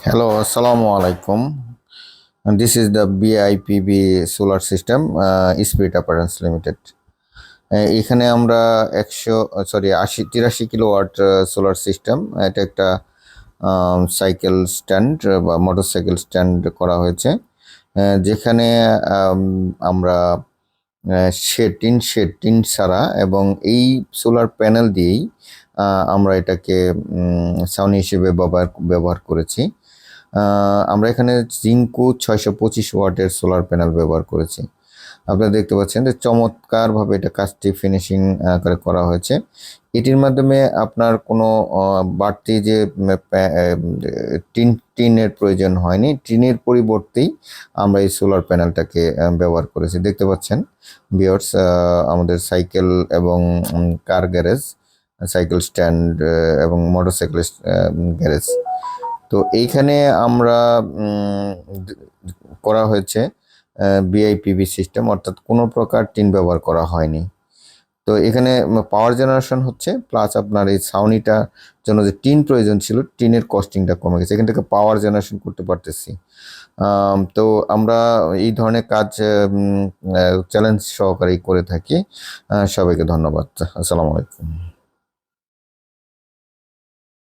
Hello, Assalamu alaikum. And this is the BIPB solar system, Spirit Apparence Limited. এখানে আমরা 83 kilowatt solar system, এটা একটা cycle stand বা motorcycle stand করা হয়েছে, যেখানে আমরা টিন ছাড়া এবং এই সোলার প্যানেল দিয়েই আমরা এটাকে ছাউনি হিসেবে ব্যবহার করেছি। আমরা এখানে জিঙ্কো 625 ওয়াটের সোলার প্যানেল ব্যবহার করেছি। আপনারা দেখতে পাচ্ছেন যে চমৎকারভাবে এটা কাজটি ফিনিশিং করে করা হয়েছে। এটির মাধ্যমে আপনার কোনো বাড়তি যে টিনের প্রয়োজন হয়নি। টিনের পরিবর্তেই আমরা এই সোলার প্যানেলটাকে ব্যবহার করেছি। দেখতে পাচ্ছেন ভিউয়ার্স, আমাদের সাইকেল এবং কার গ্যারেজ, সাইকেল স্ট্যান্ড এবং মোটরসাইকেল গ্যারেজ। তো এইখানে আমরা করা হয়েছে বিআইপিবি সিস্টেম, অর্থাৎ কোনো প্রকার টিন ব্যবহার করা হয়নি। তো এখানে পাওয়ার জেনারেশন হচ্ছে, প্লাস আপনার এই ছাউনিটার জন্য যে টিন প্রয়োজন ছিল, টিনের কস্টিংটা কমে গেছে, এখান থেকে পাওয়ার জেনারেশন করতে পারতেছি। তো আমরা এই ধরনের কাজ চ্যালেঞ্জ সহকারেই করে থাকি। সবাইকে ধন্যবাদ। আসসালামু আলাইকুম।